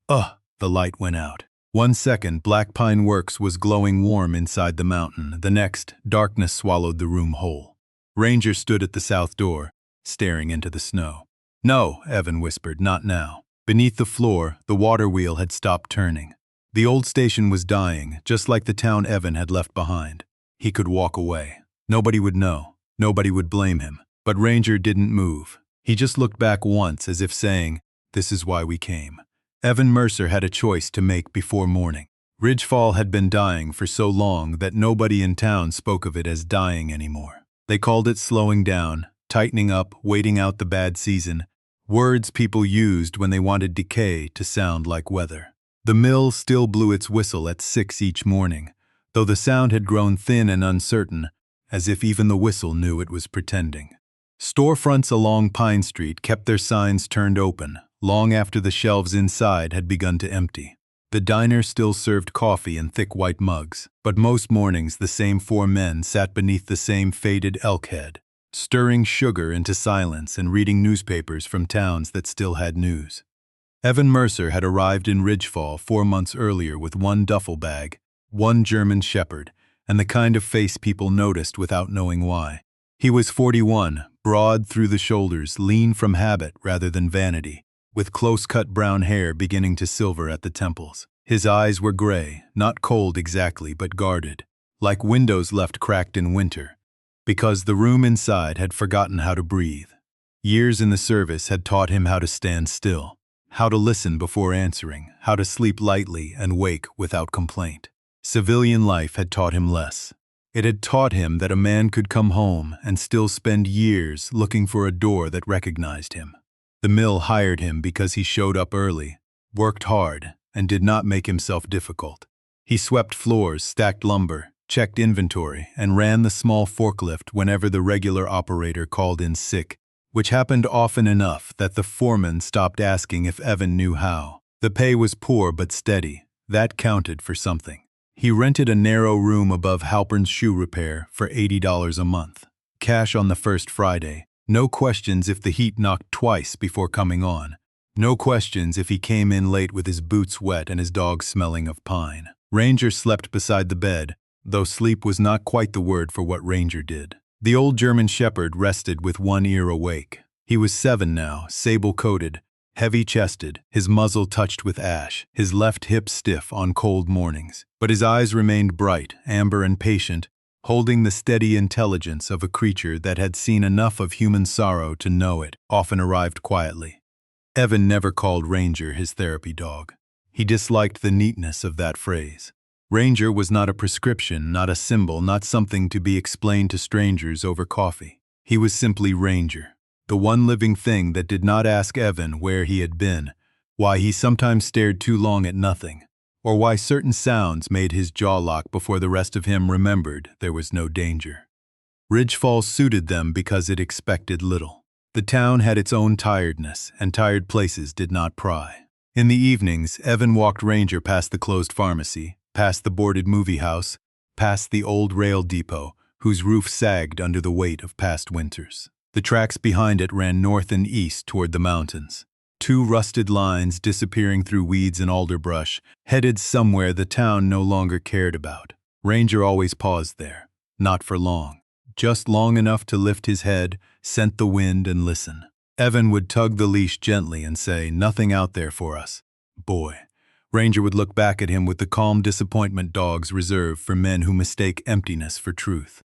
The light went out. 1 second, Black Pine Works was glowing warm inside the mountain. The next, darkness swallowed the room whole. Ranger stood at the south door, staring into the snow. "No," Evan whispered, "not now." Beneath the floor, the water wheel had stopped turning. The old station was dying, just like the town Evan had left behind. He could walk away. Nobody would know. Nobody would blame him. But Ranger didn't move. He just looked back once, as if saying, "This is why we came." Evan Mercer had a choice to make before morning. Ridgefall had been dying for so long that nobody in town spoke of it as dying anymore. They called it slowing down, tightening up, waiting out the bad season, words people used when they wanted decay to sound like weather. The mill still blew its whistle at 6 each morning, though the sound had grown thin and uncertain, as if even the whistle knew it was pretending. Storefronts along Pine Street kept their signs turned open, long after the shelves inside had begun to empty. The diner still served coffee in thick white mugs, but most mornings the same 4 men sat beneath the same faded elk head, stirring sugar into silence and reading newspapers from towns that still had news. Evan Mercer had arrived in Ridgefall 4 months earlier with 1 duffel bag, 1 German Shepherd, and the kind of face people noticed without knowing why. He was 41, broad through the shoulders, lean from habit rather than vanity, with close-cut brown hair beginning to silver at the temples. His eyes were gray, not cold exactly, but guarded, like windows left cracked in winter, because the room inside had forgotten how to breathe. Years in the service had taught him how to stand still, how to listen before answering, how to sleep lightly and wake without complaint. Civilian life had taught him less. It had taught him that a man could come home and still spend years looking for a door that recognized him. The mill hired him because he showed up early, worked hard, and did not make himself difficult. He swept floors, stacked lumber, checked inventory, and ran the small forklift whenever the regular operator called in sick, which happened often enough that the foreman stopped asking if Evan knew how. The pay was poor but steady. That counted for something. He rented a narrow room above Halpern's Shoe Repair for $80 a month. Cash on the first Friday. No questions if the heat knocked twice before coming on. No questions if he came in late with his boots wet and his dog smelling of pine. Ranger slept beside the bed, though sleep was not quite the word for what Ranger did. The old German Shepherd rested with 1 ear awake. He was 7 now, sable-coated, heavy-chested, his muzzle touched with ash, his left hip stiff on cold mornings. But his eyes remained bright, amber and patient, holding the steady intelligence of a creature that had seen enough of human sorrow to know it often arrived quietly. Evan never called Ranger his therapy dog. He disliked the neatness of that phrase. Ranger was not a prescription, not a symbol, not something to be explained to strangers over coffee. He was simply Ranger, the one living thing that did not ask Evan where he had been, why he sometimes stared too long at nothing, or why certain sounds made his jaw lock before the rest of him remembered there was no danger. Ridgefall suited them because it expected little. The town had its own tiredness, and tired places did not pry. In the evenings, Evan walked Ranger past the closed pharmacy, past the boarded movie house, past the old rail depot, whose roof sagged under the weight of past winters. The tracks behind it ran north and east toward the mountains. 2 rusted lines disappearing through weeds and alderbrush, headed somewhere the town no longer cared about. Ranger always paused there, not for long, just long enough to lift his head, scent the wind, and listen. Evan would tug the leash gently and say, "Nothing out there for us, boy." Ranger would look back at him with the calm disappointment dogs reserve for men who mistake emptiness for truth.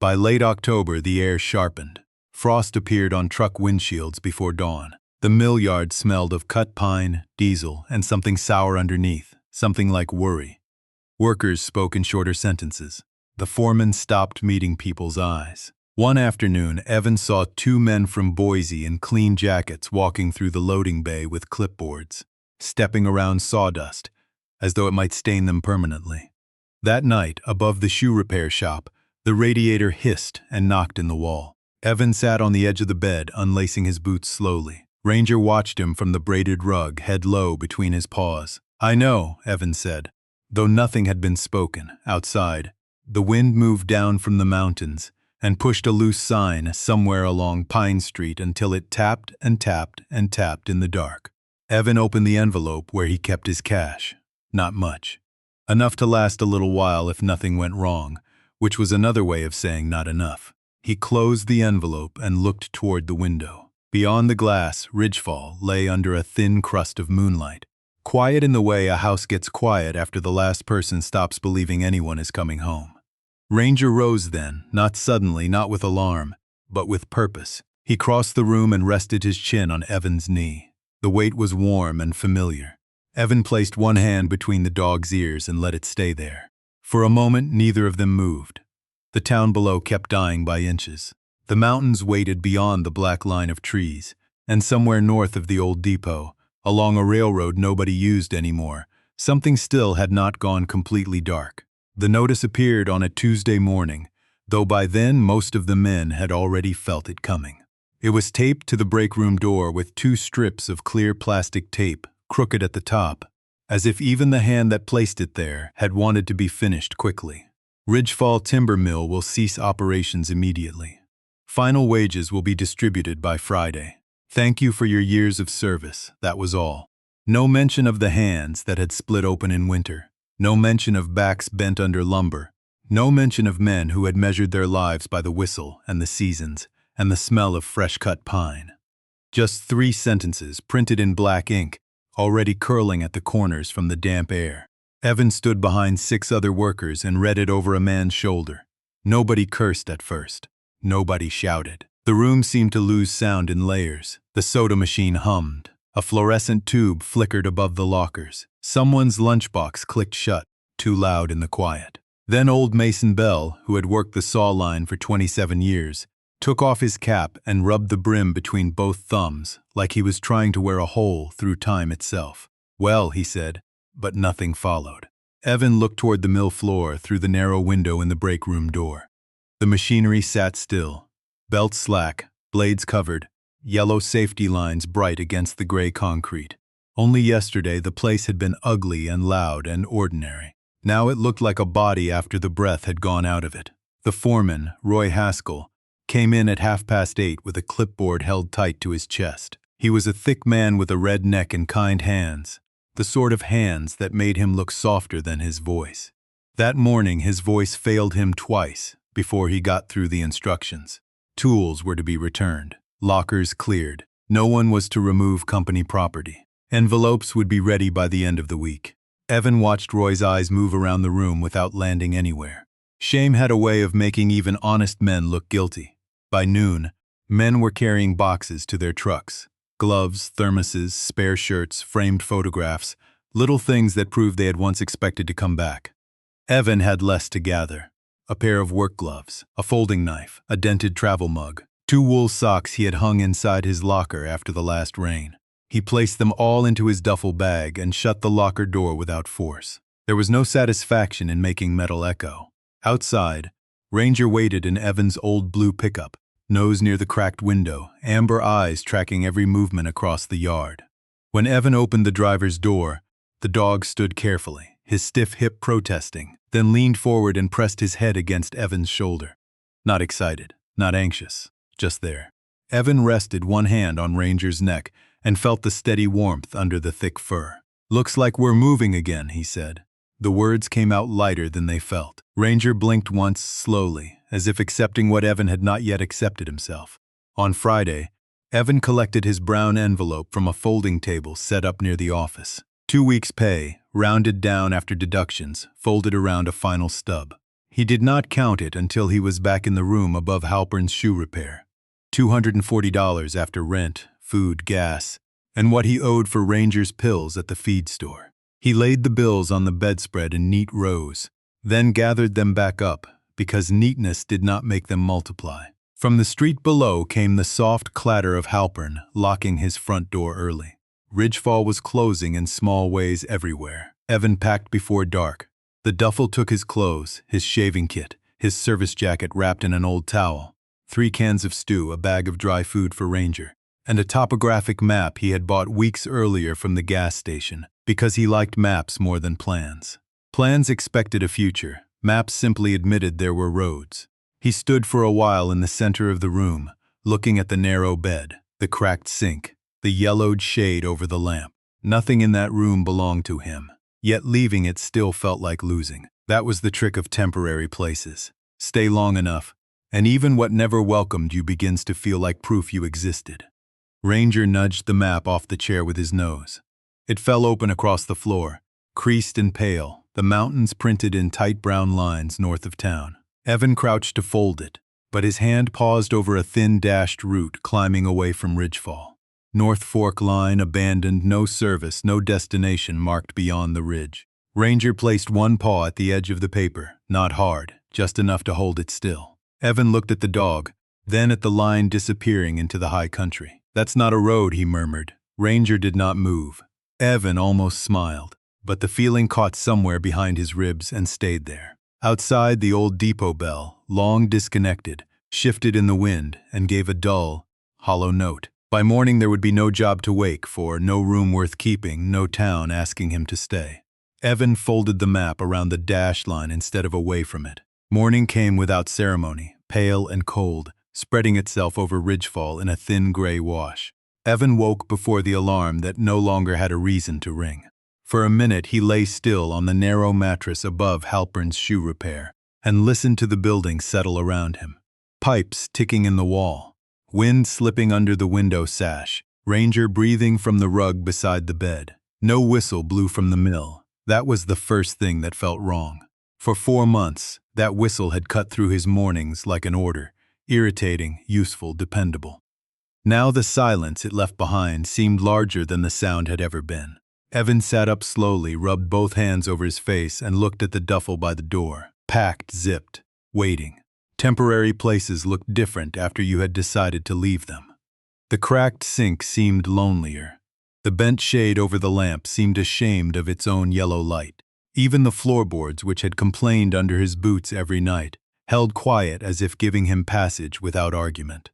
By late October, the air sharpened. Frost appeared on truck windshields before dawn. The mill yard smelled of cut pine, diesel, and something sour underneath, something like worry. Workers spoke in shorter sentences. The foreman stopped meeting people's eyes. One afternoon, Evan saw 2 men from Boise in clean jackets walking through the loading bay with clipboards, stepping around sawdust, as though it might stain them permanently. That night, above the shoe repair shop, the radiator hissed and knocked in the wall. Evan sat on the edge of the bed, unlacing his boots slowly. Ranger watched him from the braided rug, head low between his paws. "I know," Evan said, though nothing had been spoken. Outside, the wind moved down from the mountains and pushed a loose sign somewhere along Pine Street until it tapped and tapped and tapped in the dark. Evan opened the envelope where he kept his cash. Not much. Enough to last a little while if nothing went wrong, which was another way of saying not enough. He closed the envelope and looked toward the window. Beyond the glass, Ridgefall lay under a thin crust of moonlight. Quiet in the way a house gets quiet after the last person stops believing anyone is coming home. Ranger rose then, not suddenly, not with alarm, but with purpose. He crossed the room and rested his chin on Evan's knee. The weight was warm and familiar. Evan placed one hand between the dog's ears and let it stay there. For a moment, neither of them moved. The town below kept dying by inches. The mountains waited beyond the black line of trees, and somewhere north of the old depot, along a railroad nobody used anymore, something still had not gone completely dark. The notice appeared on a Tuesday morning, though by then most of the men had already felt it coming. It was taped to the break room door with 2 strips of clear plastic tape, crooked at the top, as if even the hand that placed it there had wanted to be finished quickly. Ridgefall Timber Mill will cease operations immediately. Final wages will be distributed by Friday. Thank you for your years of service, that was all. No mention of the hands that had split open in winter. No mention of backs bent under lumber. No mention of men who had measured their lives by the whistle and the seasons and the smell of fresh-cut pine. Just 3 sentences printed in black ink, already curling at the corners from the damp air. Evan stood behind 6 other workers and read it over a man's shoulder. Nobody cursed at first. Nobody shouted. The room seemed to lose sound in layers. The soda machine hummed. A fluorescent tube flickered above the lockers. Someone's lunchbox clicked shut, too loud in the quiet. Then old Mason Bell, who had worked the saw line for 27 years, took off his cap and rubbed the brim between both thumbs, like he was trying to wear a hole through time itself. Well, he said, but nothing followed. Evan looked toward the mill floor through the narrow window in the break room door. The machinery sat still, belts slack, blades covered, yellow safety lines bright against the gray concrete. Only yesterday the place had been ugly and loud and ordinary. Now it looked like a body after the breath had gone out of it. The foreman, Roy Haskell, came in at 8:30 with a clipboard held tight to his chest. He was a thick man with a red neck and kind hands, the sort of hands that made him look softer than his voice. That morning his voice failed him twice before he got through the instructions. Tools were to be returned, lockers cleared. No one was to remove company property. Envelopes would be ready by the end of the week. Evan watched Roy's eyes move around the room without landing anywhere. Shame had a way of making even honest men look guilty. By noon, men were carrying boxes to their trucks. Gloves, thermoses, spare shirts, framed photographs, little things that proved they had once expected to come back. Evan had less to gather. A pair of work gloves, a folding knife, a dented travel mug, 2 wool socks he had hung inside his locker after the last rain. He placed them all into his duffel bag and shut the locker door without force. There was no satisfaction in making metal echo. Outside, Ranger waited in Evan's old blue pickup, nose near the cracked window, amber eyes tracking every movement across the yard. When Evan opened the driver's door, the dog stood carefully, his stiff hip protesting, then leaned forward and pressed his head against Evan's shoulder. Not excited, not anxious, just there. Evan rested one hand on Ranger's neck and felt the steady warmth under the thick fur. "Looks like we're moving again," he said. The words came out lighter than they felt. Ranger blinked once slowly, as if accepting what Evan had not yet accepted himself. On Friday, Evan collected his brown envelope from a folding table set up near the office. 2 weeks' pay, rounded down after deductions, folded around a final stub. He did not count it until he was back in the room above Halpern's shoe repair. $240 after rent, food, gas, and what he owed for Ranger's pills at the feed store. He laid the bills on the bedspread in neat rows, then gathered them back up, because neatness did not make them multiply. From the street below came the soft clatter of Halpern locking his front door early. Ridgefall was closing in small ways everywhere. Evan packed before dark. The duffel took his clothes, his shaving kit, his service jacket wrapped in an old towel, 3 cans of stew, a bag of dry food for Ranger, and a topographic map he had bought weeks earlier from the gas station, because he liked maps more than plans. Plans expected a future. Maps simply admitted there were roads. He stood for a while in the center of the room, looking at the narrow bed, the cracked sink, the yellowed shade over the lamp. Nothing in that room belonged to him, yet leaving it still felt like losing. That was the trick of temporary places. Stay long enough, and even what never welcomed you begins to feel like proof you existed. Ranger nudged the map off the chair with his nose. It fell open across the floor, creased and pale, the mountains printed in tight brown lines north of town. Evan crouched to fold it, but his hand paused over a thin dashed route climbing away from Ridgefall. North Fork line abandoned, no service, no destination marked beyond the ridge. Ranger placed one paw at the edge of the paper, not hard, just enough to hold it still. Evan looked at the dog, then at the line disappearing into the high country. "That's not a road," he murmured. Ranger did not move. Evan almost smiled, but the feeling caught somewhere behind his ribs and stayed there. Outside, the old depot bell, long disconnected, shifted in the wind and gave a dull, hollow note. By morning there would be no job to wake for, no room worth keeping, no town asking him to stay. Evan folded the map around the dash line instead of away from it. Morning came without ceremony, pale and cold, spreading itself over Ridgefall in a thin gray wash. Evan woke before the alarm that no longer had a reason to ring. For a minute he lay still on the narrow mattress above Halpern's shoe repair and listened to the building settle around him. Pipes ticking in the wall, wind slipping under the window sash, Ranger breathing from the rug beside the bed. No whistle blew from the mill. That was the first thing that felt wrong. For 4 months, that whistle had cut through his mornings like an order, irritating, useful, dependable. Now the silence it left behind seemed larger than the sound had ever been. Evan sat up slowly, rubbed both hands over his face, and looked at the duffel by the door. Packed, zipped, waiting. Temporary places looked different after you had decided to leave them. The cracked sink seemed lonelier. The bent shade over the lamp seemed ashamed of its own yellow light. Even the floorboards, which had complained under his boots every night, held quiet as if giving him passage without argument.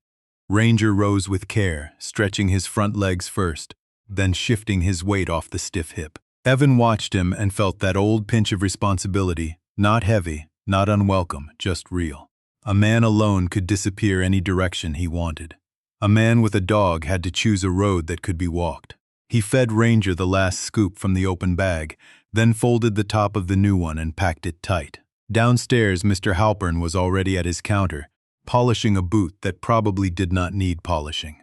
Ranger rose with care, stretching his front legs first, then shifting his weight off the stiff hip. Evan watched him and felt that old pinch of responsibility, not heavy, not unwelcome, just real. A man alone could disappear any direction he wanted. A man with a dog had to choose a road that could be walked. He fed Ranger the last scoop from the open bag, then folded the top of the new one and packed it tight. Downstairs, Mr. Halpern was already at his counter, polishing a boot that probably did not need polishing.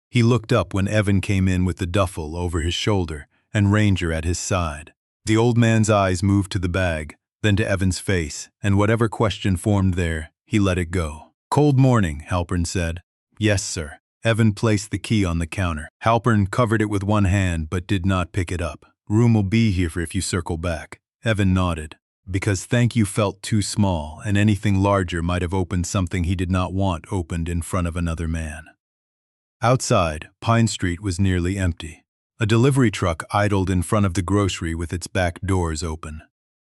He looked up when Evan came in with the duffel over his shoulder and Ranger at his side. The old man's eyes moved to the bag, then to Evan's face, and whatever question formed there, he let it go. "Cold morning," Halpern said. "Yes, sir." Evan placed the key on the counter. Halpern covered it with one hand but did not pick it up. "Room will be here if you circle back." Evan nodded, because thank you felt too small, and anything larger might have opened something he did not want opened in front of another man. Outside, Pine Street was nearly empty. A delivery truck idled in front of the grocery with its back doors open,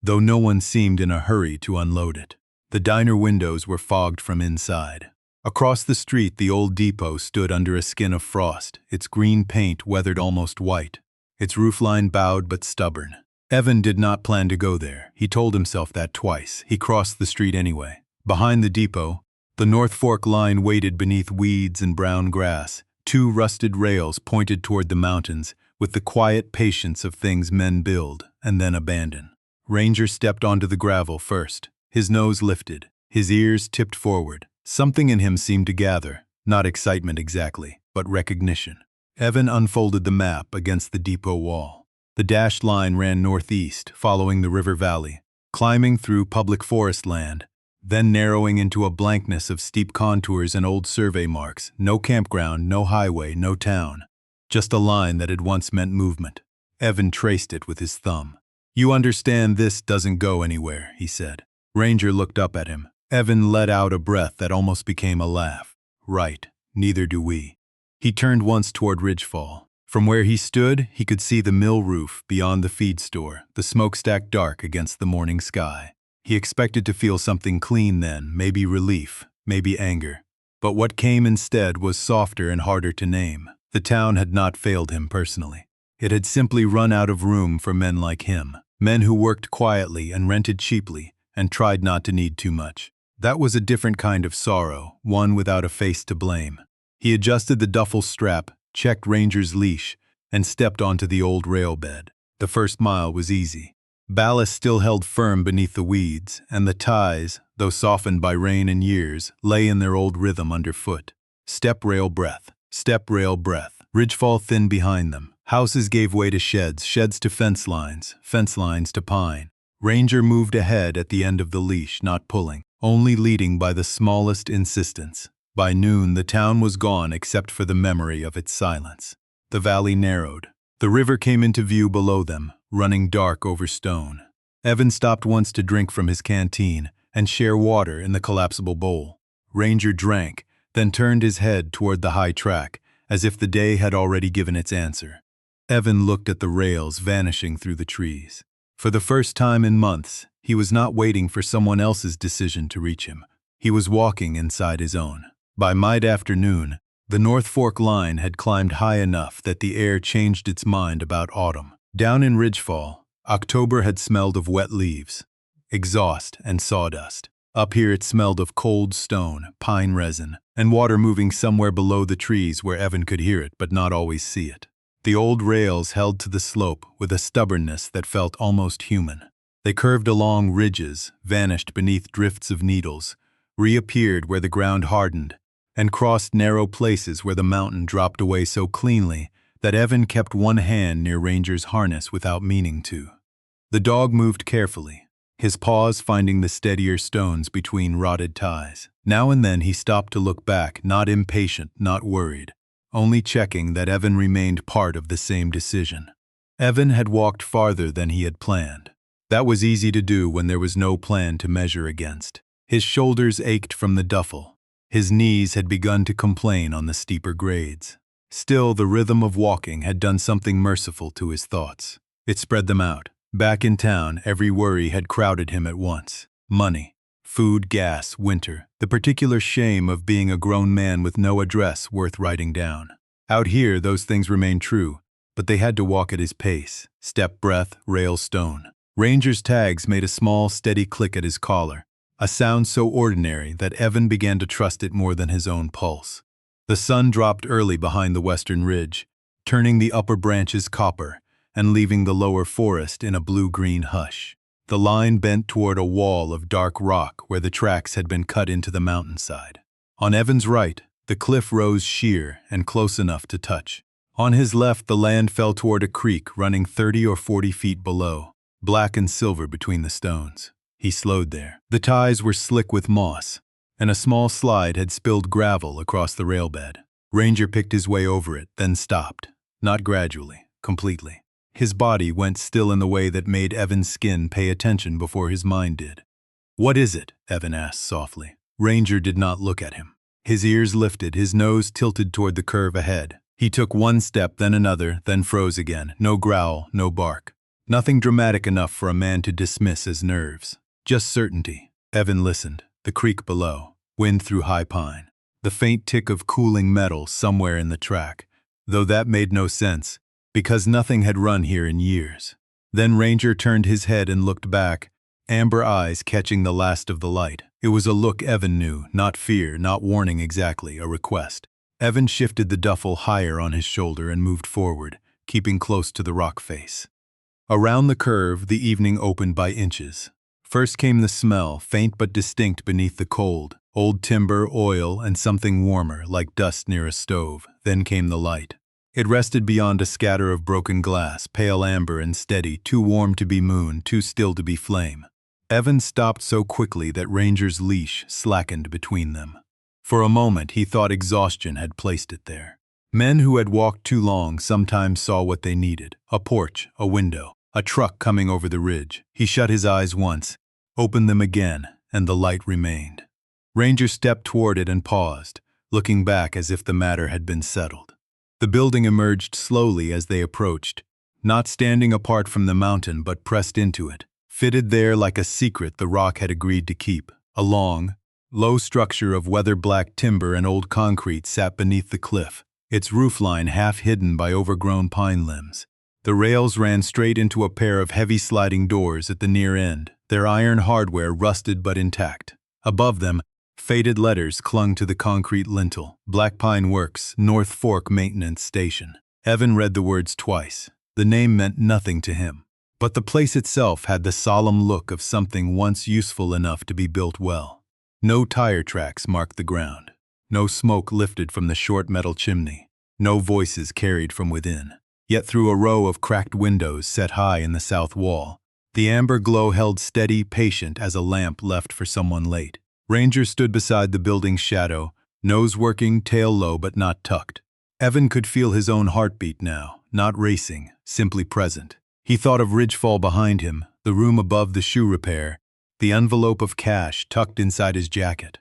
though no one seemed in a hurry to unload it. The diner windows were fogged from inside. Across the street, the old depot stood under a skin of frost, its green paint weathered almost white, its roofline bowed but stubborn. Evan did not plan to go there. He told himself that twice. He crossed the street anyway. Behind the depot, the North Fork line waited beneath weeds and brown grass. 2 rusted rails pointed toward the mountains with the quiet patience of things men build and then abandon. Ranger stepped onto the gravel first. His nose lifted, his ears tipped forward. Something in him seemed to gather, not excitement exactly, but recognition. Evan unfolded the map against the depot wall. The dashed line ran northeast, following the river valley, climbing through public forest land, then narrowing into a blankness of steep contours and old survey marks. No campground, no highway, no town. Just a line that had once meant movement. Evan traced it with his thumb. "You understand this doesn't go anywhere," he said. Ranger looked up at him. Evan let out a breath that almost became a laugh. "Right, neither do we." He turned once toward Ridgefall. From where he stood, he could see the mill roof beyond the feed store, the smokestack dark against the morning sky. He expected to feel something clean then, maybe relief, maybe anger. But what came instead was softer and harder to name. The town had not failed him personally. It had simply run out of room for men like him, men who worked quietly and rented cheaply and tried not to need too much. That was a different kind of sorrow, one without a face to blame. He adjusted the duffel strap, checked Ranger's leash, and stepped onto the old rail bed. The first mile was easy. Ballast still held firm beneath the weeds, and the ties, though softened by rain and years, lay in their old rhythm underfoot. Step rail breath, ridgefall thin behind them. Houses gave way to sheds, sheds to fence lines to pine. Ranger moved ahead at the end of the leash, not pulling, only leading by the smallest insistence. By noon, the town was gone except for the memory of its silence. The valley narrowed. The river came into view below them, running dark over stone. Evan stopped once to drink from his canteen and share water in the collapsible bowl. Ranger drank, then turned his head toward the high track, as if the day had already given its answer. Evan looked at the rails vanishing through the trees. For the first time in months, he was not waiting for someone else's decision to reach him. He was walking inside his own. By mid-afternoon, the North Fork line had climbed high enough that the air changed its mind about autumn. Down in Ridgefall, October had smelled of wet leaves, exhaust, and sawdust. Up here it smelled of cold stone, pine resin, and water moving somewhere below the trees where Evan could hear it but not always see it. The old rails held to the slope with a stubbornness that felt almost human. They curved along ridges, vanished beneath drifts of needles, reappeared where the ground hardened, and crossed narrow places where the mountain dropped away so cleanly that Evan kept one hand near Ranger's harness without meaning to. The dog moved carefully, his paws finding the steadier stones between rotted ties. Now and then he stopped to look back, not impatient, not worried, only checking that Evan remained part of the same decision. Evan had walked farther than he had planned. That was easy to do when there was no plan to measure against. His shoulders ached from the duffel. His knees had begun to complain on the steeper grades. Still, the rhythm of walking had done something merciful to his thoughts. It spread them out. Back in town, every worry had crowded him at once. Money, food, gas, winter, the particular shame of being a grown man with no address worth writing down. Out here, those things remained true, but they had to walk at his pace. Step, breath, rail, stone. Ranger's tags made a small, steady click at his collar, a sound so ordinary that Evan began to trust it more than his own pulse. The sun dropped early behind the western ridge, turning the upper branches copper and leaving the lower forest in a blue-green hush. The line bent toward a wall of dark rock where the tracks had been cut into the mountainside. On Evan's right, the cliff rose sheer and close enough to touch. On his left, the land fell toward a creek running 30 or 40 feet below, black and silver between the stones. He slowed there. The ties were slick with moss, and a small slide had spilled gravel across the railbed. Ranger picked his way over it, then stopped. Not gradually, completely. His body went still in the way that made Evan's skin pay attention before his mind did. "What is it?" Evan asked softly. Ranger did not look at him. His ears lifted, his nose tilted toward the curve ahead. He took one step, then another, then froze again. No growl, no bark. Nothing dramatic enough for a man to dismiss as nerves. Just certainty. Evan listened. The creek below. Wind through high pine. The faint tick of cooling metal somewhere in the track. Though that made no sense, because nothing had run here in years. Then Ranger turned his head and looked back, amber eyes catching the last of the light. It was a look Evan knew, not fear, not warning exactly, a request. Evan shifted the duffel higher on his shoulder and moved forward, keeping close to the rock face. Around the curve, the evening opened by inches. First came the smell, faint but distinct beneath the cold, old timber, oil, and something warmer, like dust near a stove. Then came the light. It rested beyond a scatter of broken glass, pale amber and steady, too warm to be moon, too still to be flame. Evan stopped so quickly that Ranger's leash slackened between them. For a moment he thought exhaustion had placed it there. Men who had walked too long sometimes saw what they needed: a porch, a window, a truck coming over the ridge. He shut his eyes once, opened them again, and the light remained. Ranger stepped toward it and paused, looking back as if the matter had been settled. The building emerged slowly as they approached, not standing apart from the mountain but pressed into it, fitted there like a secret the rock had agreed to keep. A long, low structure of weather-black timber and old concrete sat beneath the cliff, its roofline half hidden by overgrown pine limbs. The rails ran straight into a pair of heavy sliding doors at the near end, their iron hardware rusted but intact. Above them, faded letters clung to the concrete lintel: Black Pine Works, North Fork Maintenance Station. Evan read the words twice. The name meant nothing to him. But the place itself had the solemn look of something once useful enough to be built well. No tire tracks marked the ground. No smoke lifted from the short metal chimney. No voices carried from within. Yet through a row of cracked windows set high in the south wall, the amber glow held steady, patient as a lamp left for someone late. Ranger stood beside the building's shadow, nose working, tail low but not tucked. Evan could feel his own heartbeat now, not racing, simply present. He thought of Ridgefall behind him, the room above the shoe repair, the envelope of cash tucked inside his jacket.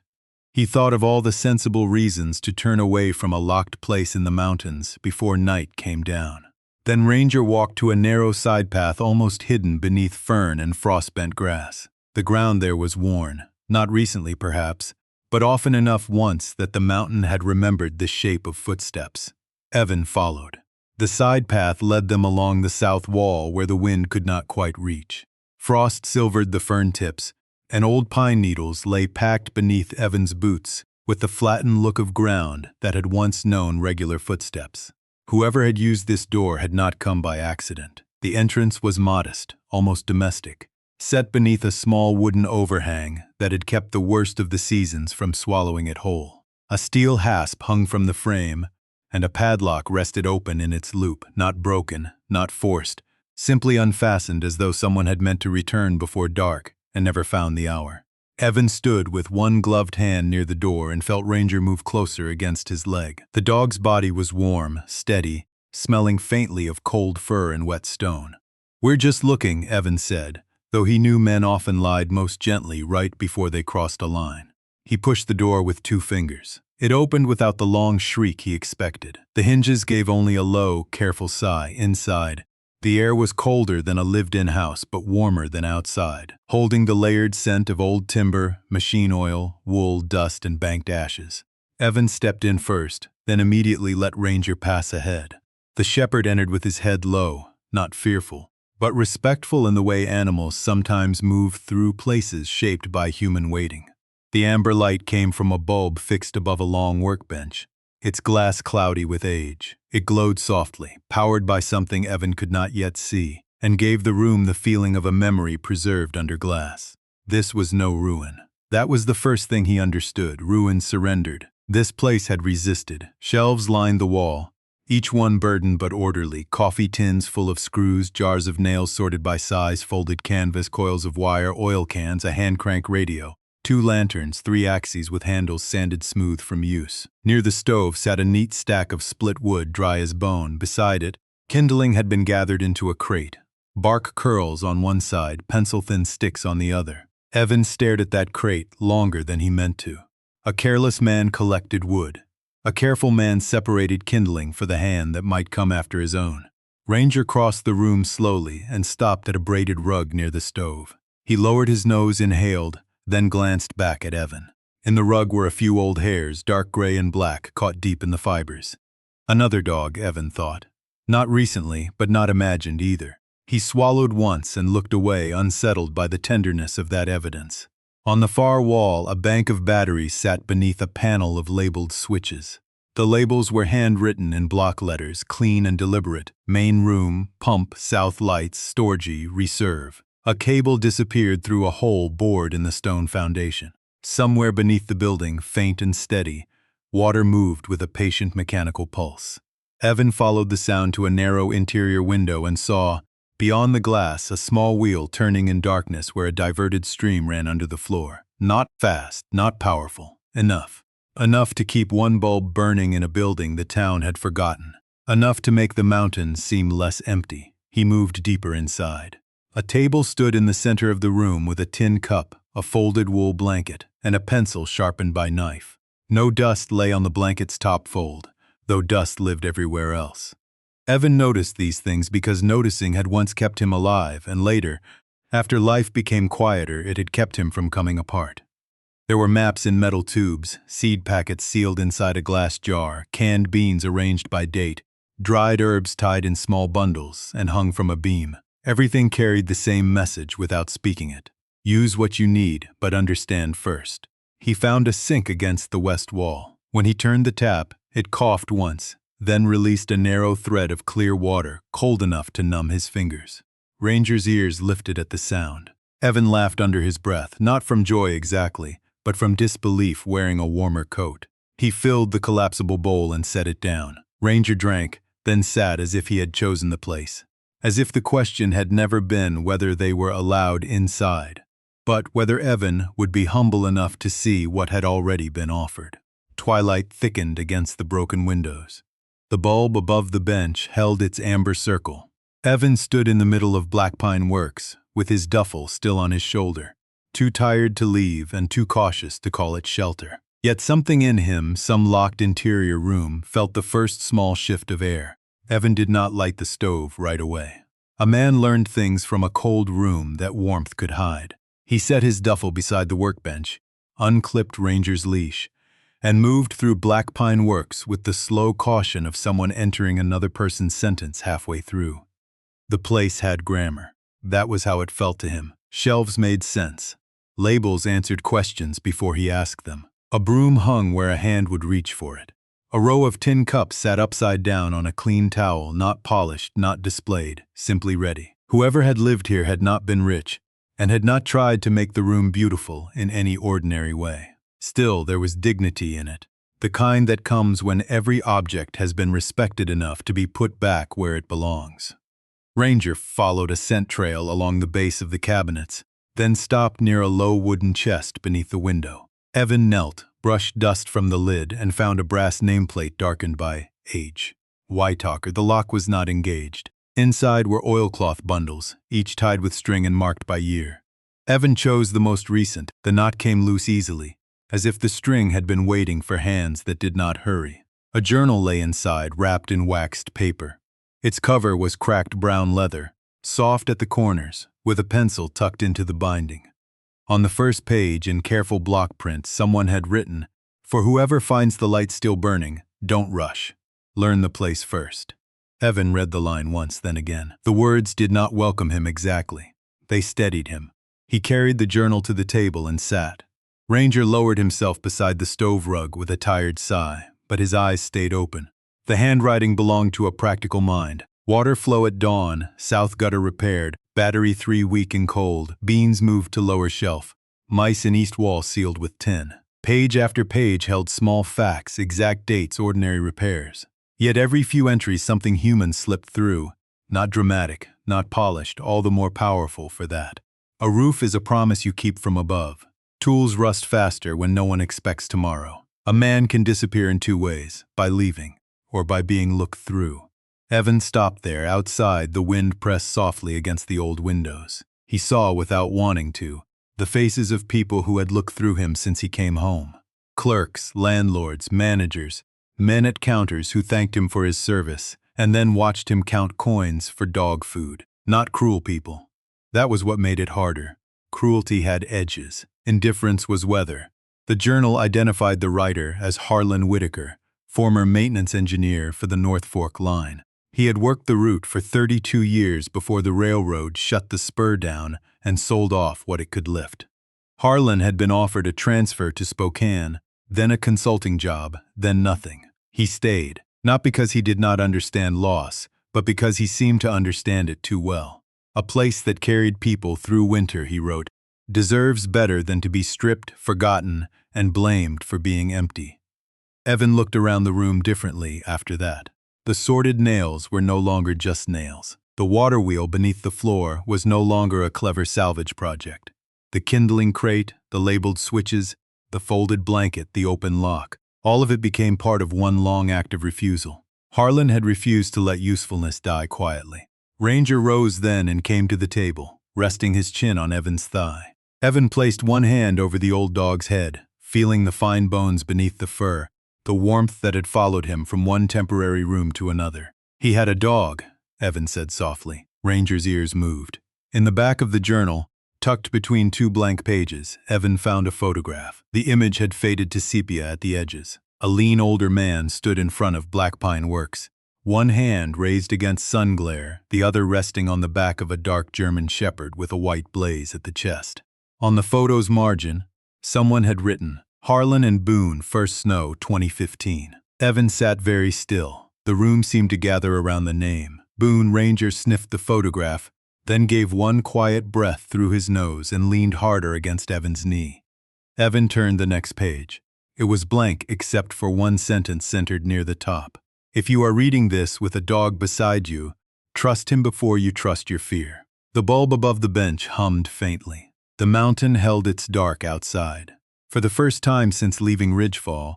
He thought of all the sensible reasons to turn away from a locked place in the mountains before night came down. Then Ranger walked to a narrow side path almost hidden beneath fern and frost-bent grass. The ground there was worn, not recently perhaps, but often enough once that the mountain had remembered the shape of footsteps. Evan followed. The side path led them along the south wall where the wind could not quite reach. Frost silvered the fern tips, and old pine needles lay packed beneath Evan's boots with the flattened look of ground that had once known regular footsteps. Whoever had used this door had not come by accident. The entrance was modest, almost domestic, set beneath a small wooden overhang that had kept the worst of the seasons from swallowing it whole. A steel hasp hung from the frame, and a padlock rested open in its loop, not broken, not forced, simply unfastened as though someone had meant to return before dark and never found the hour. Evan stood with one gloved hand near the door and felt Ranger move closer against his leg. The dog's body was warm, steady, smelling faintly of cold fur and wet stone. "We're just looking," Evan said, though he knew men often lied most gently right before they crossed a line. He pushed the door with 2 fingers. It opened without the long shriek he expected. The hinges gave only a low, careful sigh. Inside, the air was colder than a lived-in house, but warmer than outside, holding the layered scent of old timber, machine oil, wool, dust, and banked ashes. Evan stepped in first, then immediately let Ranger pass ahead. The shepherd entered with his head low, not fearful, but respectful in the way animals sometimes move through places shaped by human waiting. The amber light came from a bulb fixed above a long workbench, its glass cloudy with age. It glowed softly, powered by something Evan could not yet see, and gave the room the feeling of a memory preserved under glass. This was no ruin. That was the first thing he understood. Ruin surrendered. This place had resisted. Shelves lined the wall, each one burdened but orderly, coffee tins full of screws, jars of nails sorted by size, folded canvas, coils of wire, oil cans, a hand-crank radio. 2 lanterns, 3 axes with handles sanded smooth from use. Near the stove sat a neat stack of split wood, dry as bone. Beside it, kindling had been gathered into a crate. Bark curls on one side, pencil-thin sticks on the other. Evan stared at that crate longer than he meant to. A careless man collected wood. A careful man separated kindling for the hand that might come after his own. Ranger crossed the room slowly and stopped at a braided rug near the stove. He lowered his nose, inhaled, then glanced back at Evan. In the rug were a few old hairs, dark gray and black, caught deep in the fibers. Another dog, Evan thought. Not recently, but not imagined either. He swallowed once and looked away, unsettled by the tenderness of that evidence. On the far wall, a bank of batteries sat beneath a panel of labeled switches. The labels were handwritten in block letters, clean and deliberate. Main room, pump, south lights, storage, reserve. A cable disappeared through a hole bored in the stone foundation. Somewhere beneath the building, faint and steady, water moved with a patient mechanical pulse. Evan followed the sound to a narrow interior window and saw, beyond the glass, a small wheel turning in darkness where a diverted stream ran under the floor. Not fast, not powerful. Enough. Enough to keep one bulb burning in a building the town had forgotten. Enough to make the mountains seem less empty. He moved deeper inside. A table stood in the center of the room with a tin cup, a folded wool blanket, and a pencil sharpened by knife. No dust lay on the blanket's top fold, though dust lived everywhere else. Evan noticed these things because noticing had once kept him alive, and later, after life became quieter, it had kept him from coming apart. There were maps in metal tubes, seed packets sealed inside a glass jar, canned beans arranged by date, dried herbs tied in small bundles and hung from a beam. Everything carried the same message without speaking it. Use what you need, but understand first. He found a sink against the west wall. When he turned the tap, it coughed once, then released a narrow thread of clear water, cold enough to numb his fingers. Ranger's ears lifted at the sound. Evan laughed under his breath, not from joy exactly, but from disbelief wearing a warmer coat. He filled the collapsible bowl and set it down. Ranger drank, then sat as if he had chosen the place. As if the question had never been whether they were allowed inside, but whether Evan would be humble enough to see what had already been offered. Twilight thickened against the broken windows. The bulb above the bench held its amber circle. Evan stood in the middle of Black Pine Works, with his duffel still on his shoulder, too tired to leave and too cautious to call it shelter. Yet something in him, some locked interior room, felt the first small shift of air. Evan did not light the stove right away. A man learned things from a cold room that warmth could hide. He set his duffel beside the workbench, unclipped Ranger's leash, and moved through Black Pine Works with the slow caution of someone entering another person's sentence halfway through. The place had grammar. That was how it felt to him. Shelves made sense. Labels answered questions before he asked them. A broom hung where a hand would reach for it. A row of tin cups sat upside down on a clean towel, not polished, not displayed, simply ready. Whoever had lived here had not been rich, and had not tried to make the room beautiful in any ordinary way. Still, there was dignity in it, the kind that comes when every object has been respected enough to be put back where it belongs. Ranger followed a scent trail along the base of the cabinets, then stopped near a low wooden chest beneath the window. Evan knelt, brushed dust from the lid, and found a brass nameplate darkened by age. Whitetalker. The lock was not engaged. Inside were oilcloth bundles, each tied with string and marked by year. Evan chose the most recent. The knot came loose easily, as if the string had been waiting for hands that did not hurry. A journal lay inside, wrapped in waxed paper. Its cover was cracked brown leather, soft at the corners, with a pencil tucked into the binding. On the first page, in careful block print, someone had written, "For whoever finds the light still burning, don't rush. Learn the place first." Evan read the line once, then again. The words did not welcome him exactly. They steadied him. He carried the journal to the table and sat. Ranger lowered himself beside the stove rug with a tired sigh, but his eyes stayed open. The handwriting belonged to a practical mind. Water flow at dawn, south gutter repaired, battery 3 weak and cold, beans moved to lower shelf, mice in east wall sealed with tin. Page after page held small facts, exact dates, ordinary repairs. Yet every few entries something human slipped through, not dramatic, not polished, all the more powerful for that. A roof is a promise you keep from above. Tools rust faster when no one expects tomorrow. A man can disappear in 2 ways, by leaving, or by being looked through. Evan stopped there, outside, the wind pressed softly against the old windows. He saw, without wanting to, the faces of people who had looked through him since he came home. Clerks, landlords, managers, men at counters who thanked him for his service, and then watched him count coins for dog food. Not cruel people. That was what made it harder. Cruelty had edges. Indifference was weather. The journal identified the writer as Harlan Whitaker, former maintenance engineer for the North Fork Line. He had worked the route for 32 years before the railroad shut the spur down and sold off what it could lift. Harlan had been offered a transfer to Spokane, then a consulting job, then nothing. He stayed, not because he did not understand loss, but because he seemed to understand it too well. A place that carried people through winter, he wrote, deserves better than to be stripped, forgotten, and blamed for being empty. Evan looked around the room differently after that. The sorted nails were no longer just nails. The water wheel beneath the floor was no longer a clever salvage project. The kindling crate, the labeled switches, the folded blanket, the open lock, all of it became part of one long act of refusal. Harlan had refused to let usefulness die quietly. Ranger rose then and came to the table, resting his chin on Evan's thigh. Evan placed one hand over the old dog's head, feeling the fine bones beneath the fur, the warmth that had followed him from one temporary room to another. He had a dog, Evan said softly. Ranger's ears moved. In the back of the journal, tucked between 2 blank pages, Evan found a photograph. The image had faded to sepia at the edges. A lean older man stood in front of Black Pine Works, one hand raised against sun glare, the other resting on the back of a dark German shepherd with a white blaze at the chest. On the photo's margin, someone had written, Harlan and Boone, first snow, 2015. Evan sat very still. The room seemed to gather around the name. Boone Ranger sniffed the photograph, then gave one quiet breath through his nose and leaned harder against Evan's knee. Evan turned the next page. It was blank except for one sentence centered near the top. If you are reading this with a dog beside you, trust him before you trust your fear. The bulb above the bench hummed faintly. The mountain held its dark outside. For the first time since leaving Ridgefall,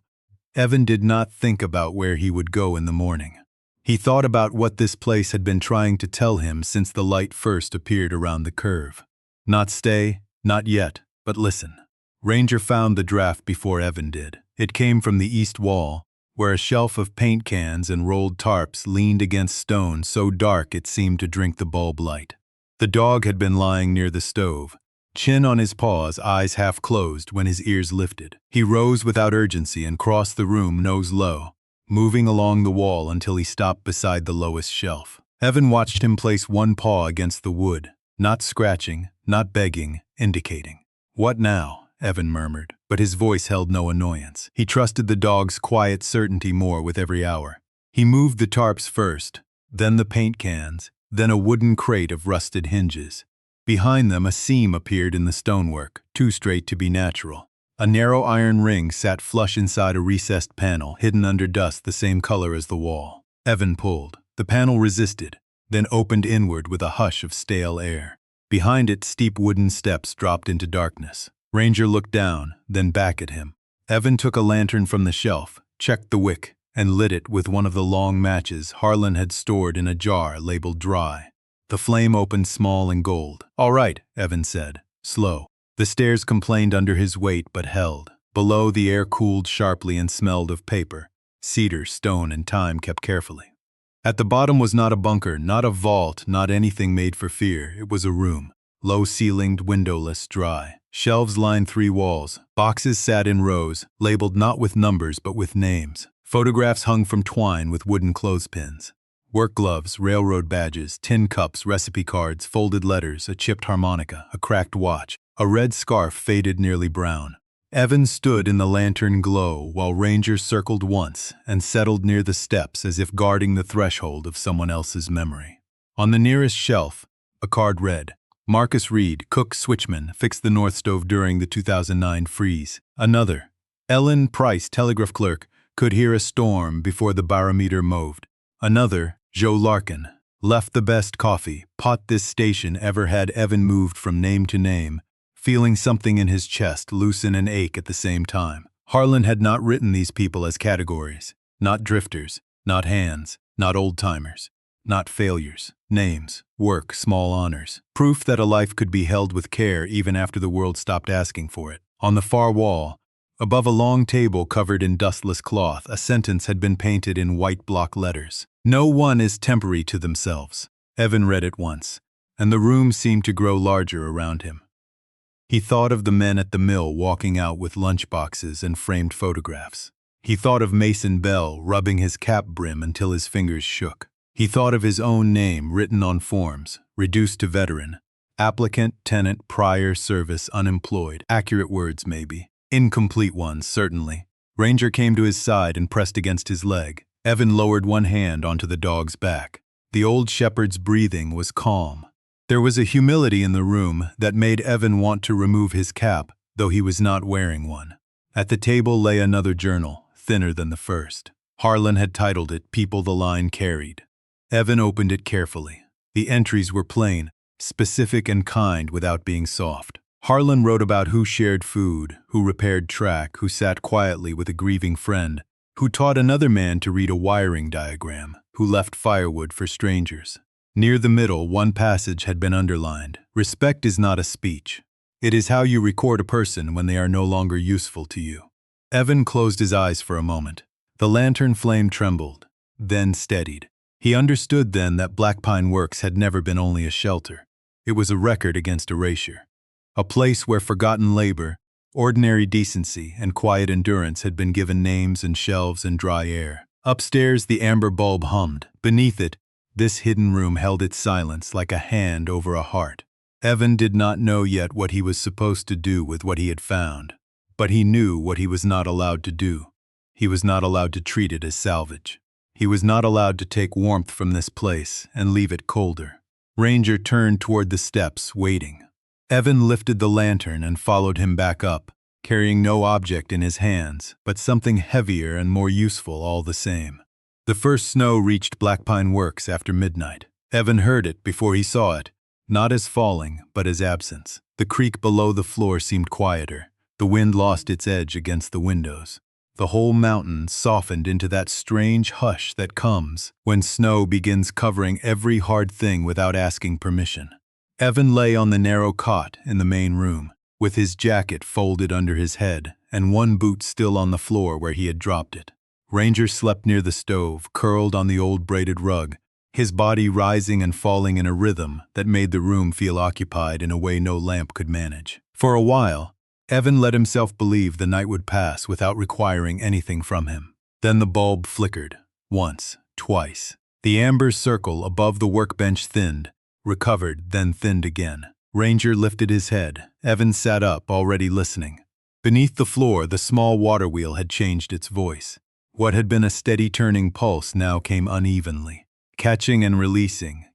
Evan did not think about where he would go in the morning. He thought about what this place had been trying to tell him since the light first appeared around the curve. Not stay, not yet, but listen. Ranger found the draft before Evan did. It came from the east wall, where a shelf of paint cans and rolled tarps leaned against stone so dark it seemed to drink the bulb light. The dog had been lying near the stove, chin on his paws, eyes half closed when his ears lifted. He rose without urgency and crossed the room nose low, moving along the wall until he stopped beside the lowest shelf. Evan watched him place one paw against the wood, not scratching, not begging, indicating. "What now?" Evan murmured, but his voice held no annoyance. He trusted the dog's quiet certainty more with every hour. He moved the tarps first, then the paint cans, then a wooden crate of rusted hinges. Behind them a seam appeared in the stonework, too straight to be natural. A narrow iron ring sat flush inside a recessed panel, hidden under dust the same color as the wall. Evan pulled. The panel resisted, then opened inward with a hush of stale air. Behind it, steep wooden steps dropped into darkness. Ranger looked down, then back at him. Evan took a lantern from the shelf, checked the wick, and lit it with one of the long matches Harlan had stored in a jar labeled dry. The flame opened small and gold. "All right," Evan said, slow. The stairs complained under his weight but held. Below, the air cooled sharply and smelled of paper. Cedar, stone, and time kept carefully. At the bottom was not a bunker, not a vault, not anything made for fear. It was a room. Low-ceilinged, windowless, dry. Shelves lined 3 walls. Boxes sat in rows, labeled not with numbers but with names. Photographs hung from twine with wooden clothespins. Work gloves, railroad badges, tin cups, recipe cards, folded letters, a chipped harmonica, a cracked watch, a red scarf faded nearly brown. Evan stood in the lantern glow while Ranger circled once and settled near the steps as if guarding the threshold of someone else's memory. On the nearest shelf, a card read, "Marcus Reed, cook switchman, fixed the North Stove during the 2009 freeze." Another, "Ellen Price, telegraph clerk, could hear a storm before the barometer moved." Another, "Joe Larkin, left the best coffee, pot this station ever had." Evan moved from name to name, feeling something in his chest loosen and ache at the same time. Harlan had not written these people as categories. Not drifters, not hands, not old-timers. Not failures, names, work, small honors. Proof that a life could be held with care even after the world stopped asking for it. On the far wall, above a long table covered in dustless cloth, a sentence had been painted in white block letters. "No one is temporary to themselves." Evan read it once, and the room seemed to grow larger around him. He thought of the men at the mill walking out with lunchboxes and framed photographs. He thought of Mason Bell rubbing his cap brim until his fingers shook. He thought of his own name written on forms, reduced to veteran. Applicant, tenant, prior service, unemployed. Accurate words, maybe. Incomplete ones, certainly. Ranger came to his side and pressed against his leg. Evan lowered one hand onto the dog's back. The old shepherd's breathing was calm. There was a humility in the room that made Evan want to remove his cap, though he was not wearing one. At the table lay another journal, thinner than the first. Harlan had titled it "People the Line Carried." Evan opened it carefully. The entries were plain, specific and kind without being soft. Harlan wrote about who shared food, who repaired track, who sat quietly with a grieving friend, who taught another man to read a wiring diagram, who left firewood for strangers. Near the middle, one passage had been underlined. "Respect is not a speech. It is how you record a person when they are no longer useful to you." Evan closed his eyes for a moment. The lantern flame trembled, then steadied. He understood then that Black Pine Works had never been only a shelter. It was a record against erasure. A place where forgotten labor, ordinary decency, and quiet endurance had been given names and shelves and dry air. Upstairs, the amber bulb hummed. Beneath it, this hidden room held its silence like a hand over a heart. Evan did not know yet what he was supposed to do with what he had found, but he knew what he was not allowed to do. He was not allowed to treat it as salvage. He was not allowed to take warmth from this place and leave it colder. Ranger turned toward the steps, waiting. Evan lifted the lantern and followed him back up, carrying no object in his hands, but something heavier and more useful all the same. The first snow reached Blackpine Works after midnight. Evan heard it before he saw it, not as falling, but as absence. The creak below the floor seemed quieter. The wind lost its edge against the windows. The whole mountain softened into that strange hush that comes when snow begins covering every hard thing without asking permission. Evan lay on the narrow cot in the main room, with his jacket folded under his head and one boot still on the floor where he had dropped it. Ranger slept near the stove, curled on the old braided rug, his body rising and falling in a rhythm that made the room feel occupied in a way no lamp could manage. For a while, Evan let himself believe the night would pass without requiring anything from him. Then the bulb flickered, once, twice. The amber circle above the workbench thinned, recovered, then thinned again. Ranger lifted his head. Evan sat up, already listening. Beneath the floor, the small water wheel had changed its voice. What had been a steady turning pulse now came unevenly, catching and releasing,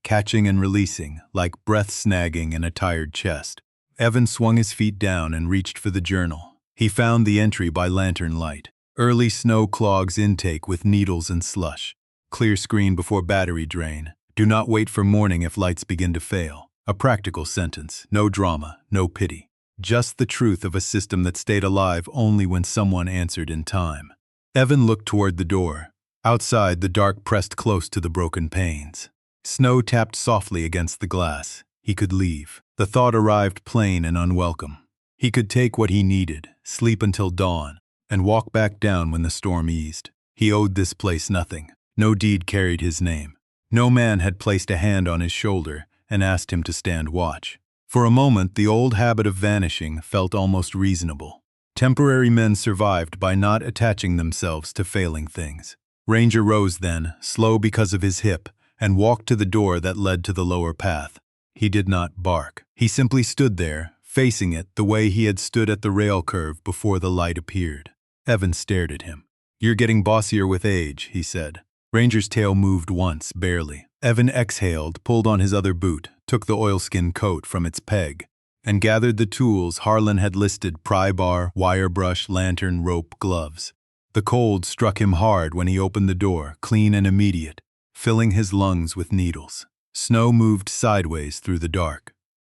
like breath snagging in a tired chest. Evan swung his feet down and reached for the journal. He found the entry by lantern light. Early snow clogs intake with needles and slush. Clear screen before battery drain. Do not wait for morning if lights begin to fail. A practical sentence, no drama, no pity. Just the truth of a system that stayed alive only when someone answered in time. Evan looked toward the door. Outside, the dark pressed close to the broken panes. Snow tapped softly against the glass. He could leave. The thought arrived plain and unwelcome. He could take what he needed, sleep until dawn, and walk back down when the storm eased. He owed this place nothing. No deed carried his name. No man had placed a hand on his shoulder and asked him to stand watch. For a moment, the old habit of vanishing felt almost reasonable. Temporary men survived by not attaching themselves to failing things. Ranger rose then, slow because of his hip, and walked to the door that led to the lower path. He did not bark. He simply stood there, facing it the way he had stood at the rail curve before the light appeared. Evan stared at him. "You're getting bossier with age," he said. Ranger's tail moved once, barely. Evan exhaled, pulled on his other boot, took the oilskin coat from its peg, and gathered the tools Harlan had listed: pry bar, wire brush, lantern, rope, gloves. The cold struck him hard when he opened the door, clean and immediate, filling his lungs with needles. Snow moved sideways through the dark.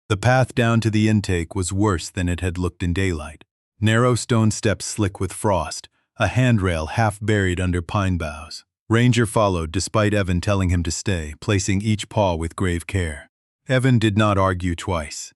The path down to the intake was worse than it had looked in daylight. Narrow stone steps slick with frost, a handrail half buried under pine boughs. Ranger followed despite Evan telling him to stay, placing each paw with grave care. Evan did not argue twice.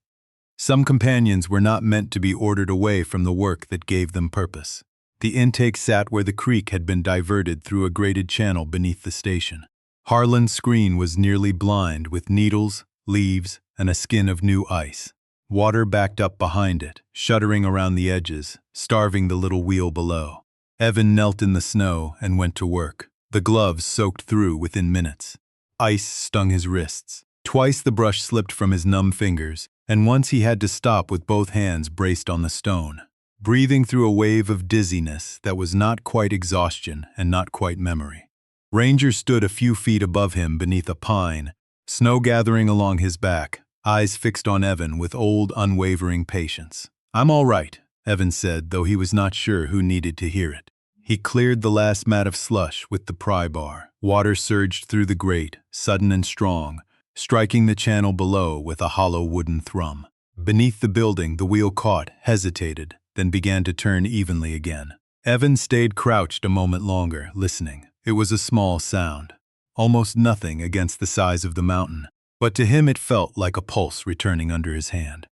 Some companions were not meant to be ordered away from the work that gave them purpose. The intake sat where the creek had been diverted through a graded channel beneath the station. Harlan's screen was nearly blind with needles, leaves, and a skin of new ice. Water backed up behind it, shuddering around the edges, starving the little wheel below. Evan knelt in the snow and went to work. The gloves soaked through within minutes. Ice stung his wrists. Twice the brush slipped from his numb fingers, and once he had to stop with both hands braced on the stone, breathing through a wave of dizziness that was not quite exhaustion and not quite memory. Ranger stood a few feet above him beneath a pine, snow gathering along his back, eyes fixed on Evan with old, unwavering patience. "I'm all right," Evan said, though he was not sure who needed to hear it. He cleared the last mat of slush with the pry bar. Water surged through the grate, sudden and strong, striking the channel below with a hollow wooden thrum. Beneath the building, the wheel caught, hesitated, then began to turn evenly again. Evan stayed crouched a moment longer, listening. It was a small sound, almost nothing against the size of the mountain, but to him it felt like a pulse returning under his hand.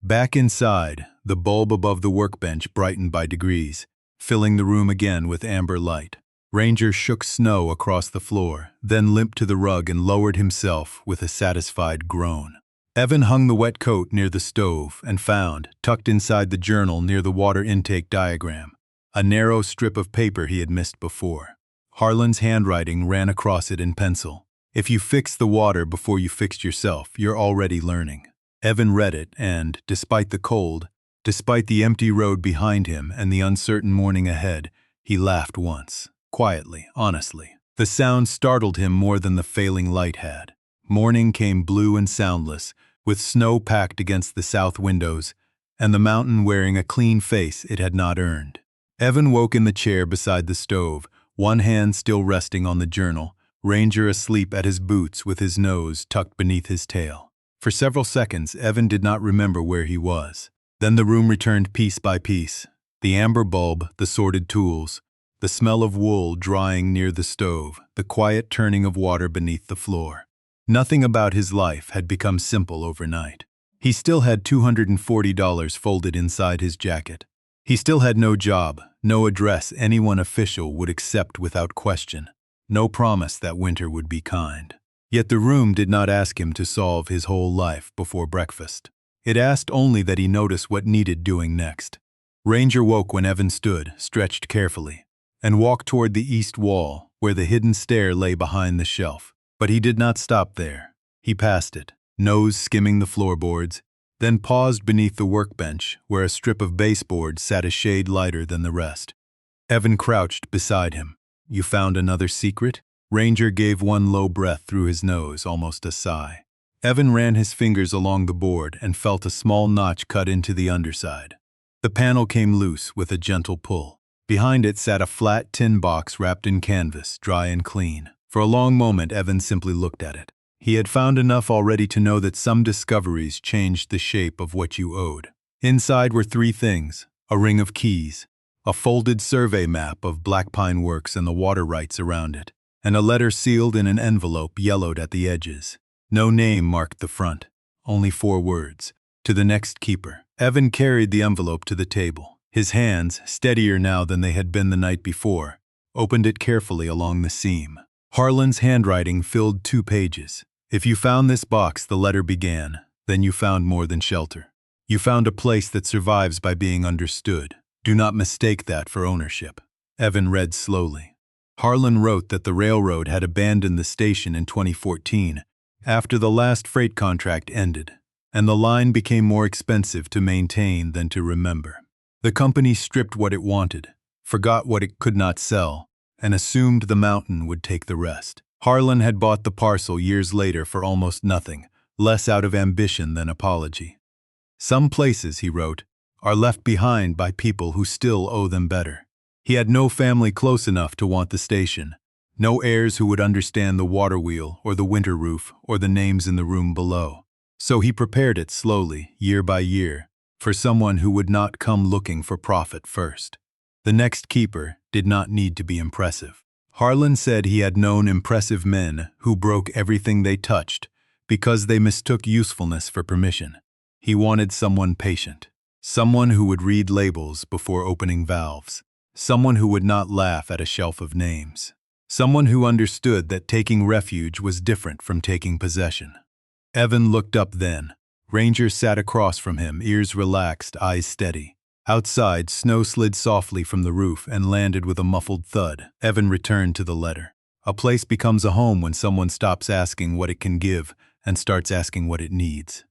Back inside, the bulb above the workbench brightened by degrees, filling the room again with amber light. Ranger shook snow across the floor, then limped to the rug and lowered himself with a satisfied groan. Evan hung the wet coat near the stove and found, tucked inside the journal near the water intake diagram, a narrow strip of paper he had missed before. Harlan's handwriting ran across it in pencil. "If you fix the water before you fixed yourself, you're already learning." Evan read it and, despite the cold, despite the empty road behind him and the uncertain morning ahead, he laughed once, quietly, honestly. The sound startled him more than the failing light had. Morning came blue and soundless, with snow packed against the south windows, and the mountain wearing a clean face it had not earned. Evan woke in the chair beside the stove, one hand still resting on the journal, Ranger asleep at his boots with his nose tucked beneath his tail. For several seconds, Evan did not remember where he was. Then the room returned piece by piece. The amber bulb, the sorted tools, the smell of wool drying near the stove, the quiet turning of water beneath the floor. Nothing about his life had become simple overnight. He still had $240 folded inside his jacket. He still had no job, no address anyone official would accept without question, no promise that winter would be kind. Yet the room did not ask him to solve his whole life before breakfast. It asked only that he notice what needed doing next. Ranger woke when Evan stood, stretched carefully, and walked toward the east wall, where the hidden stair lay behind the shelf. But he did not stop there. He passed it, nose skimming the floorboards, then paused beneath the workbench, where a strip of baseboard sat a shade lighter than the rest. Evan crouched beside him. "You found another secret?" Ranger gave one low breath through his nose, almost a sigh. Evan ran his fingers along the board and felt a small notch cut into the underside. The panel came loose with a gentle pull. Behind it sat a flat tin box wrapped in canvas, dry and clean. For a long moment, Evan simply looked at it. He had found enough already to know that some discoveries changed the shape of what you owed. Inside were three things: a ring of keys, a folded survey map of Black Pine Works and the water rights around it, and a letter sealed in an envelope yellowed at the edges. No name marked the front, only 4 words: "To the next keeper." Evan carried the envelope to the table. His hands, steadier now than they had been the night before, opened it carefully along the seam. Harlan's handwriting filled 2 pages. "If you found this box," the letter began, "then you found more than shelter. You found a place that survives by being understood. Do not mistake that for ownership." Evan read slowly. Harlan wrote that the railroad had abandoned the station in 2014, after the last freight contract ended, and the line became more expensive to maintain than to remember. The company stripped what it wanted, forgot what it could not sell, and assumed the mountain would take the rest. Harlan had bought the parcel years later for almost nothing, less out of ambition than apology. "Some places," he wrote, "are left behind by people who still owe them better." He had no family close enough to want the station, no heirs who would understand the water wheel or the winter roof or the names in the room below. So he prepared it slowly, year by year, for someone who would not come looking for profit first. The next keeper did not need to be impressive. Harlan said he had known impressive men who broke everything they touched because they mistook usefulness for permission. He wanted someone patient, someone who would read labels before opening valves, someone who would not laugh at a shelf of names, someone who understood that taking refuge was different from taking possession. Evan looked up then. Ranger sat across from him, ears relaxed, eyes steady. Outside, snow slid softly from the roof and landed with a muffled thud. Evan returned to the letter. A place becomes a home when someone stops asking what it can give and starts asking what it needs.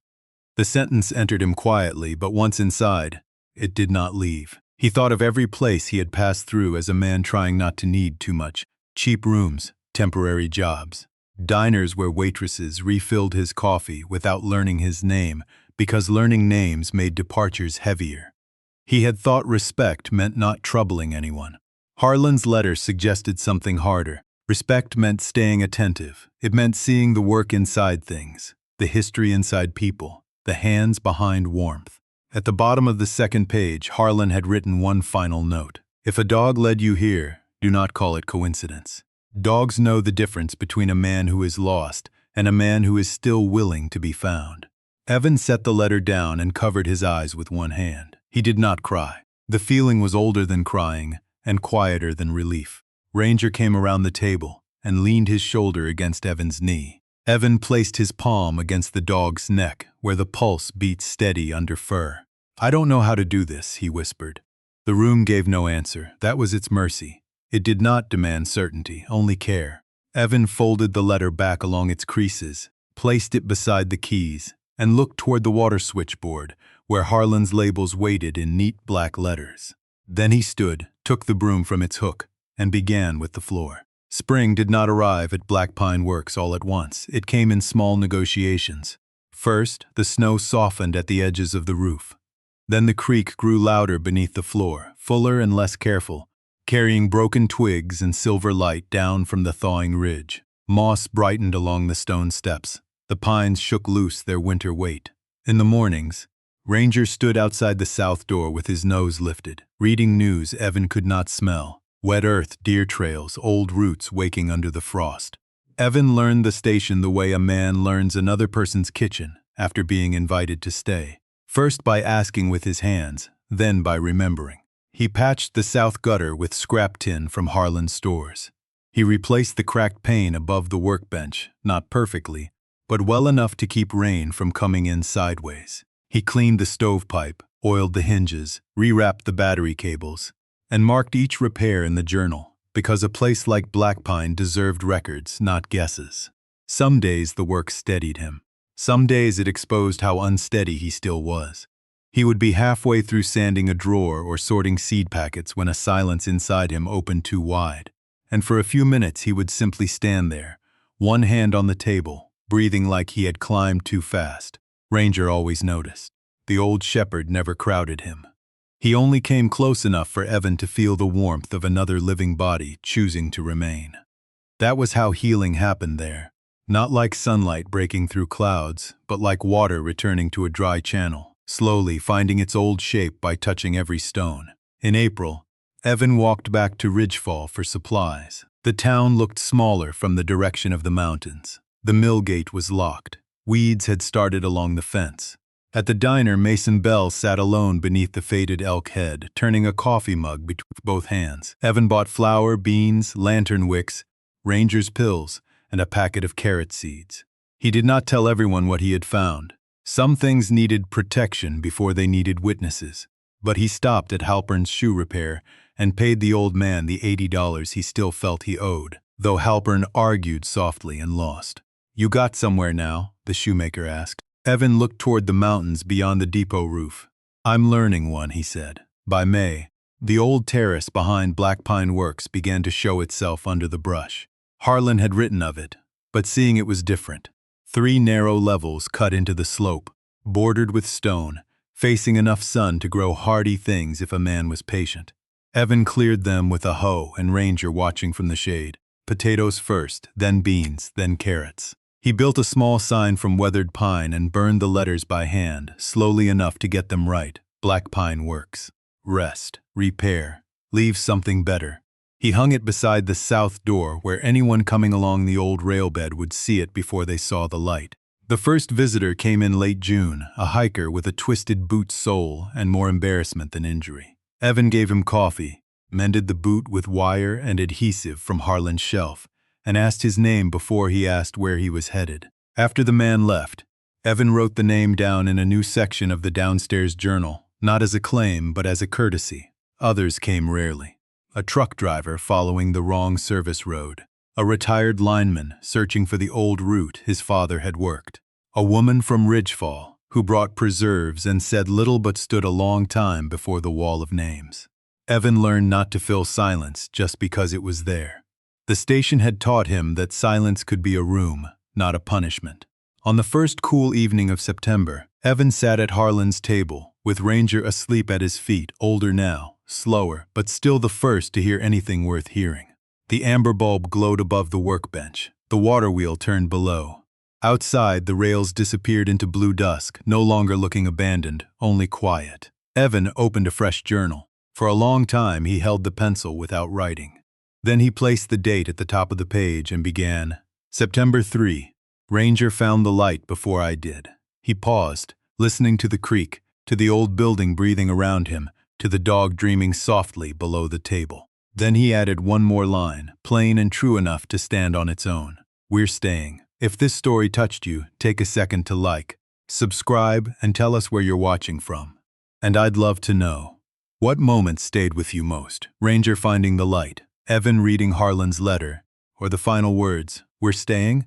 The sentence entered him quietly, but once inside, it did not leave. He thought of every place he had passed through as a man trying not to need too much. Cheap rooms, temporary jobs, diners where waitresses refilled his coffee without learning his name because learning names made departures heavier. He had thought respect meant not troubling anyone. Harlan's letter suggested something harder. Respect meant staying attentive. It meant seeing the work inside things, the history inside people, the hands behind warmth. At the bottom of the second page, Harlan had written one final note. "If a dog led you here, do not call it coincidence." Dogs know the difference between a man who is lost and a man who is still willing to be found. Evan set the letter down and covered his eyes with one hand. He did not cry. The feeling was older than crying and quieter than relief. Ranger came around the table and leaned his shoulder against Evan's knee. Evan placed his palm against the dog's neck, where the pulse beat steady under fur. "I don't know how to do this," he whispered. The room gave no answer. That was its mercy. It did not demand certainty, only care. Evan folded the letter back along its creases, placed it beside the keys, and looked toward the water switchboard, where Harlan's labels waited in neat black letters. Then he stood, took the broom from its hook, and began with the floor. Spring did not arrive at Black Pine Works all at once. It came in small negotiations. First, the snow softened at the edges of the roof. Then the creak grew louder beneath the floor, fuller and less careful, carrying broken twigs and silver light down from the thawing ridge. Moss brightened along the stone steps. The pines shook loose their winter weight. In the mornings, Ranger stood outside the south door with his nose lifted, reading news Evan could not smell. Wet earth, deer trails, old roots waking under the frost. Evan learned the station the way a man learns another person's kitchen after being invited to stay. First by asking with his hands, then by remembering. He patched the south gutter with scrap tin from Harlan's stores. He replaced the cracked pane above the workbench, not perfectly, but well enough to keep rain from coming in sideways. He cleaned the stovepipe, oiled the hinges, rewrapped the battery cables, and marked each repair in the journal, because a place like Black Pine deserved records, not guesses. Some days the work steadied him. Some days it exposed how unsteady he still was. He would be halfway through sanding a drawer or sorting seed packets when a silence inside him opened too wide, and for a few minutes he would simply stand there, one hand on the table, breathing like he had climbed too fast. Ranger always noticed. The old shepherd never crowded him. He only came close enough for Evan to feel the warmth of another living body choosing to remain. That was how healing happened there. Not like sunlight breaking through clouds, but like water returning to a dry channel, slowly finding its old shape by touching every stone. In April, Evan walked back to Ridgefall for supplies. The town looked smaller from the direction of the mountains. The mill gate was locked. Weeds had started along the fence. At the diner, Mason Bell sat alone beneath the faded elk head, turning a coffee mug between both hands. Evan bought flour, beans, lantern wicks, Ranger's pills, and a packet of carrot seeds. He did not tell everyone what he had found. Some things needed protection before they needed witnesses. But he stopped at Halpern's shoe repair and paid the old man the $80 he still felt he owed, though Halpern argued softly and lost. "You got somewhere now?" the shoemaker asked. Evan looked toward the mountains beyond the depot roof. "I'm learning one," he said. By May, the old terrace behind Black Pine Works began to show itself under the brush. Harlan had written of it, but seeing it was different. 3 narrow levels cut into the slope, bordered with stone, facing enough sun to grow hardy things if a man was patient. Evan cleared them with a hoe and Ranger watching from the shade. Potatoes first, then beans, then carrots. He built a small sign from weathered pine and burned the letters by hand, slowly enough to get them right. Black Pine Works. Rest, repair, leave something better. He hung it beside the south door where anyone coming along the old railbed would see it before they saw the light. The first visitor came in late June, a hiker with a twisted boot sole and more embarrassment than injury. Evan gave him coffee, mended the boot with wire and adhesive from Harlan's shelf, and asked his name before he asked where he was headed. After the man left, Evan wrote the name down in a new section of the downstairs journal, not as a claim but as a courtesy. Others came rarely. A truck driver following the wrong service road. A retired lineman searching for the old route his father had worked. A woman from Ridgefall who brought preserves and said little but stood a long time before the wall of names. Evan learned not to fill silence just because it was there. The station had taught him that silence could be a room, not a punishment. On the first cool evening of September, Evan sat at Harlan's table, with Ranger asleep at his feet, older now, slower, but still the first to hear anything worth hearing. The amber bulb glowed above the workbench. The water wheel turned below. Outside, the rails disappeared into blue dusk, no longer looking abandoned, only quiet. Evan opened a fresh journal. For a long time, he held the pencil without writing. Then he placed the date at the top of the page and began, September 3. Ranger found the light before I did. He paused, listening to the creak, to the old building breathing around him, to the dog dreaming softly below the table. Then he added one more line, plain and true enough to stand on its own. We're staying. If this story touched you, take a second to like, subscribe, and tell us where you're watching from. And I'd love to know. What moment stayed with you most? Ranger finding the light, Evan reading Harlan's letter, or the final words, we're staying?